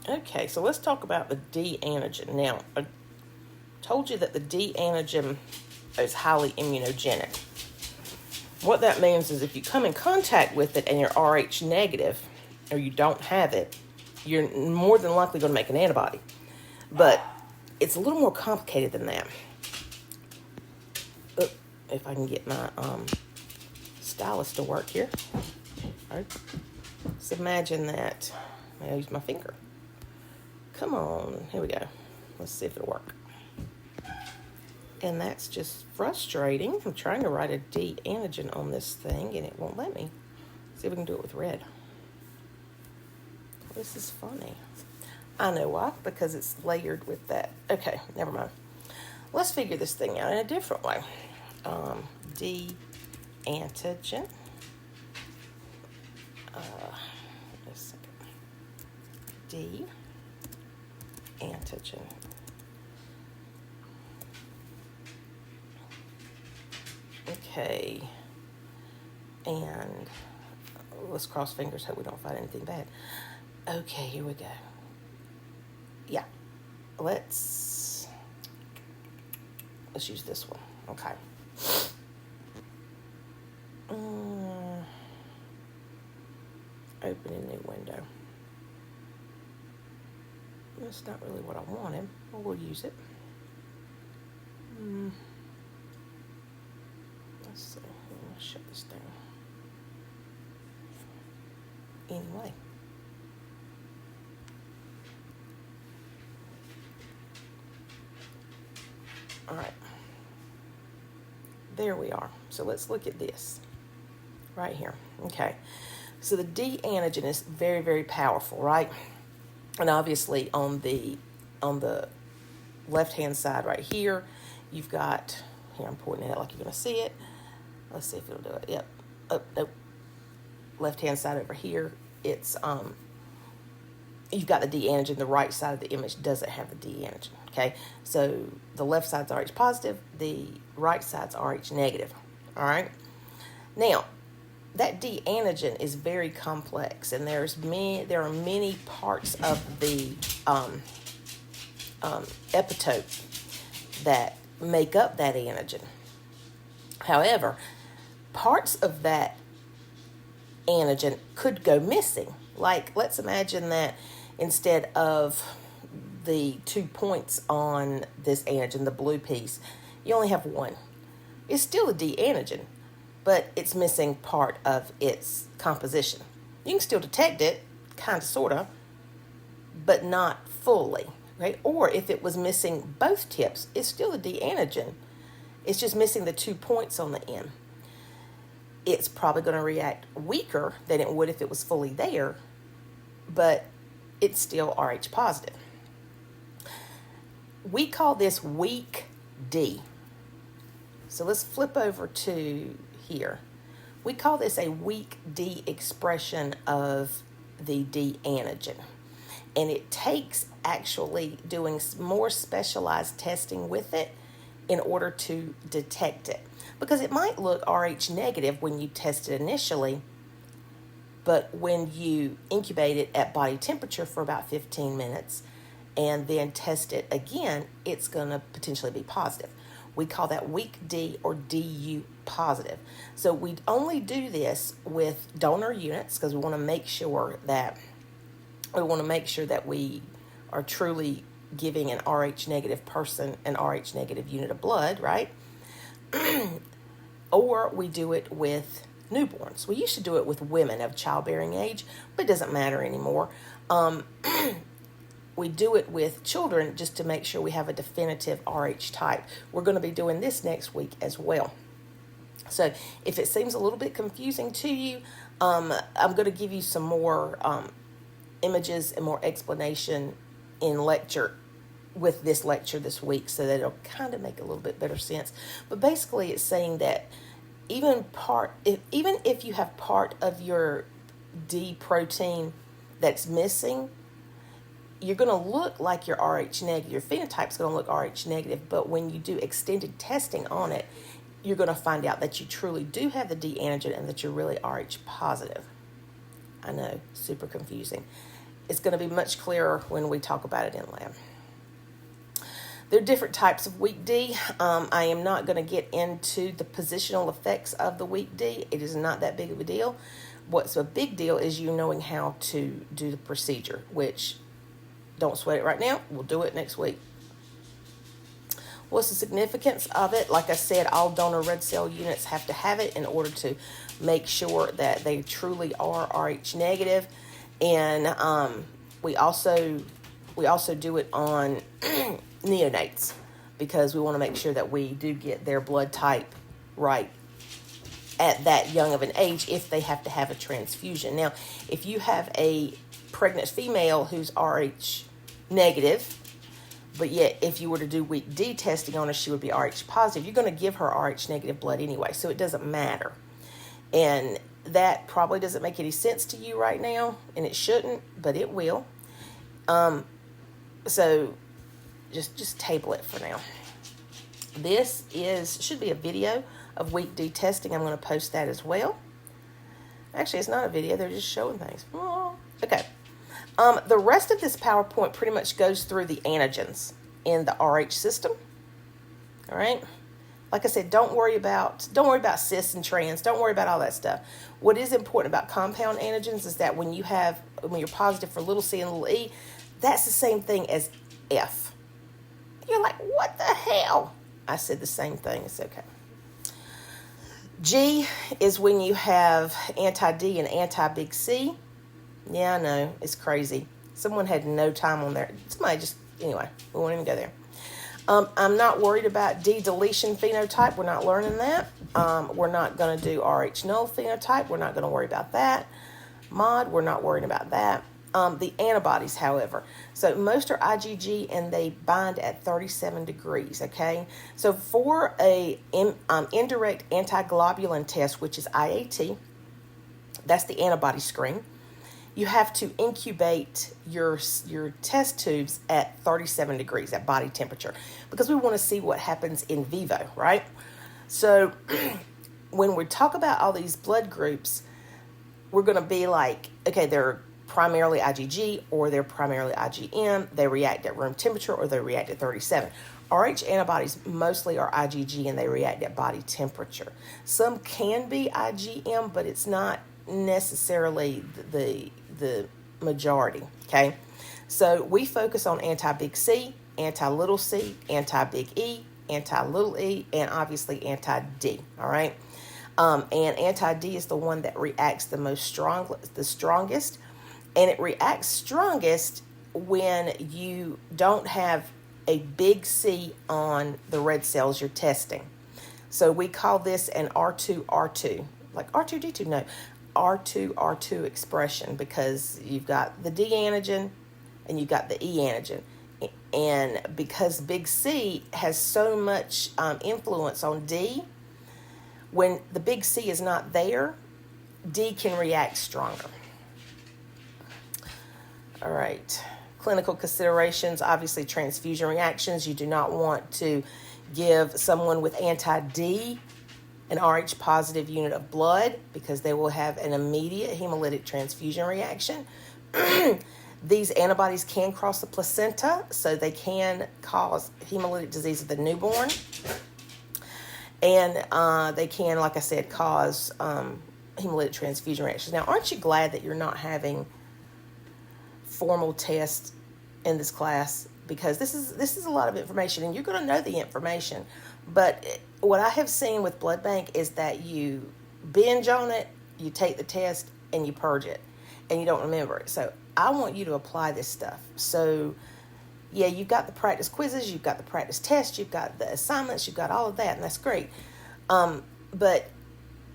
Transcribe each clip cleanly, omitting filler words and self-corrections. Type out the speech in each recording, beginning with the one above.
Okay, so let's talk about the D antigen. Now, I told you that the D antigen is highly immunogenic. What that means is if you come in contact with it and you're Rh negative, or you don't have it, you're more than likely going to make an antibody. But it's a little more complicated than that. If I can get my stylus to work here. All right. Let's imagine that. I use my finger. Come on. Here we go. Let's see if it'll work. And that's just frustrating. I'm trying to write a D antigen on this thing, and it won't let me. See if we can do it with red. This is funny. I know why, because it's layered with that. Okay, never mind. Let's figure this thing out in a different way. D antigen. Wait a second. D antigen. Okay. And let's cross fingers, hope we don't find anything bad. Okay, here we go. Yeah. Let's use this one. Okay. Open a new window. That's not really what I wanted, but we'll use it. Let's see. I'm going to shut this down. Anyway. All right. There we are. So let's look at this right here. Okay. So the D antigen is very, very powerful, right? And obviously on the left-hand side right here, you've got, here I'm pointing it out like you're going to see it. Let's see if it'll do it. Yep. Oh, nope. Left-hand side over here, it's you've got the D antigen. The right side of the image doesn't have the D antigen. Okay, so the left side's Rh positive, the right side's Rh negative. All right. Now, that D antigen is very complex, and there are many parts of the epitope that make up that antigen. However, parts of that antigen could go missing. Like, let's imagine that instead of the 2 points on this antigen, the blue piece, you only have one. It's still a D antigen, but it's missing part of its composition. You can still detect it, kind of, sort of, but not fully, right? Or if it was missing both tips, it's still a D antigen. It's just missing the 2 points on the end. It's probably going to react weaker than it would if it was fully there, but it's still Rh positive. We call this weak D. So let's flip over to here. We call this a weak D expression of the D antigen. And it takes actually doing more specialized testing with it in order to detect it. Because it might look Rh negative when you test it initially, but when you incubate it at body temperature for about 15 minutes and then test it again, it's going to potentially be positive. We call that weak D or DU positive. So we only do this with donor units because we want to make sure that we are truly giving an Rh negative person an Rh negative unit of blood, right? Or we do it with newborns. We used to do it with women of childbearing age, but it doesn't matter anymore. We do it with children just to make sure we have a definitive Rh type. We're going to be doing this next week as well. So if it seems a little bit confusing to you, I'm going to give you some more images and more explanation in lecture with this lecture this week so that it'll kind of make a little bit better sense. But basically it's saying that even if you have part of your D protein that's missing, you're going to look like you're Rh negative. Your phenotype's going to look Rh negative, but when you do extended testing on it, you're going to find out that you truly do have the D antigen and that you're really Rh positive. I know, super confusing. it's going to be much clearer when we talk about it in lab. There are different types of weak D. I am not going to get into the positional effects of the weak D. It is not that big of a deal. What's a big deal is you knowing how to do the procedure, which don't sweat it right now. We'll do it next week. What's the significance of it? Like I said, all donor red cell units have to have it in order to make sure that they truly are Rh negative. And we also do it on neonates because we want to make sure that we do get their blood type right at that young of an age if they have to have a transfusion. Now, if you have a pregnant female who's Rh negative, but yet if you were to do weak D testing on her, she would be Rh positive, you're going to give her Rh negative blood anyway, so it doesn't matter. And that probably doesn't make any sense to you right now, and it shouldn't, but it will. So just table it for now. This should be a video of weak D testing. I'm going to post that as well. Actually, it's not a video. They're just showing things. Okay. The rest of this PowerPoint pretty much goes through the antigens in the Rh system. All right. Like I said, don't worry about cis and trans. Don't worry about all that stuff. What is important about compound antigens is that when you're positive for little c and little e, that's the same thing as F. You're like, what the hell? I said the same thing. It's okay. G is when you have anti-D and anti-big C. Yeah, I know. It's crazy. Someone had no time on there. Anyway, we won't even go there. I'm not worried about D deletion phenotype. We're not learning that. We're not going to do Rh null phenotype. We're not going to worry about that. Mod, we're not worrying about that. The antibodies, however. So most are IgG and they bind at 37 degrees, okay? So for a indirect anti-globulin test, which is IAT, that's the antibody screen, you have to incubate your test tubes at 37 degrees at body temperature because we want to see what happens in vivo, right? So when we talk about all these blood groups, we're going to be like, okay, they're primarily IgG or they're primarily IgM. They react at room temperature or they react at 37. Rh antibodies mostly are IgG and they react at body temperature. Some can be IgM, but it's not necessarily the majority, okay? So we focus on anti-big C, anti-little c, anti-big E, anti-little e, and obviously anti-D, all right? And anti-D is the one that reacts the strongest, and it reacts strongest when you don't have a big C on the red cells you're testing. So we call this an R2-R2, like R2-D2, no, R2-R2 expression because you've got the D antigen and you've got the E antigen. And because big C has so much influence on D, when the big C is not there, D can react stronger. All right. Clinical considerations, obviously transfusion reactions. You do not want to give someone with anti-D an Rh positive unit of blood because they will have an immediate hemolytic transfusion reaction. These antibodies can cross the placenta, so they can cause hemolytic disease of the newborn. And they can, like I said, cause hemolytic transfusion reactions. Now, aren't you glad that you're not having formal tests in this class? Because this is a lot of information, and you're going to know the information. But what I have seen with blood bank is that you binge on it, you take the test, and you purge it, and you don't remember it. So I want you to apply this stuff. So, yeah, you've got the practice quizzes, you've got the practice tests, you've got the assignments, you've got all of that, and that's great. But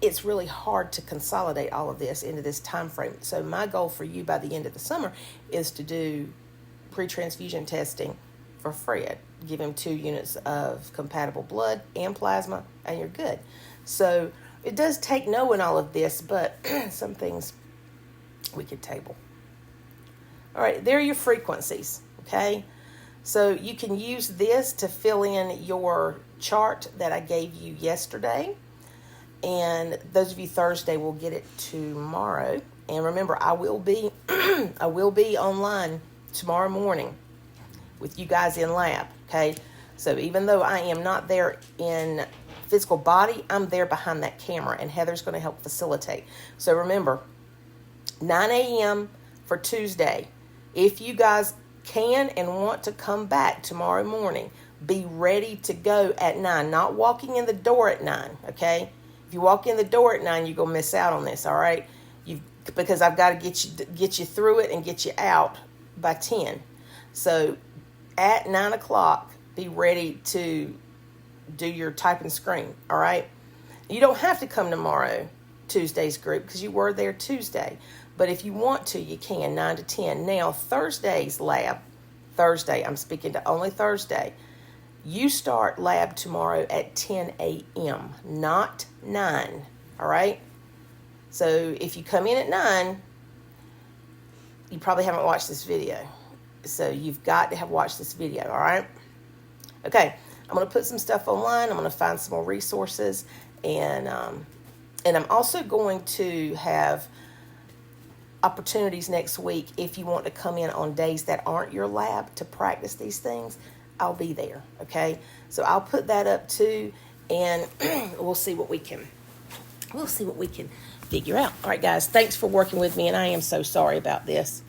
it's really hard to consolidate all of this into this time frame. So my goal for you by the end of the summer is to do pre-transfusion testing for Fred. Give him 2 units of compatible blood and plasma, and you're good. So it does take knowing all of this, but some things we could table. All right, there are your frequencies, okay? So you can use this to fill in your chart that I gave you yesterday. And those of you Thursday will get it tomorrow. And remember, I will be I will be online tomorrow morning with you guys in lab, okay? So even though I am not there in physical body, I'm there behind that camera, and Heather's going to help facilitate. So remember, 9 a.m. for Tuesday. If you guys can and want to come back tomorrow morning, be ready to go at 9. Not walking in the door at 9, okay? If you walk in the door at 9, you're going to miss out on this, all right? Because I've got to get you through it and get you out by 10. So at 9 o'clock, be ready to do your type and screen, all right? You don't have to come tomorrow, Tuesday's group, because you were there Tuesday. But if you want to, you can, 9 to 10. Now, Thursday's lab, I'm speaking to only Thursday. You start lab tomorrow at 10 a.m., not 9, all right? So if you come in at 9, you probably haven't watched this video. So you've got to have watched this video, all right? Okay, I'm going to put some stuff online. I'm going to find some more resources. And I'm also going to have opportunities next week if you want to come in on days that aren't your lab to practice these things. I'll be there, okay? So I'll put that up too, and we'll see what we can figure out. All right, guys, thanks for working with me, and I am so sorry about this.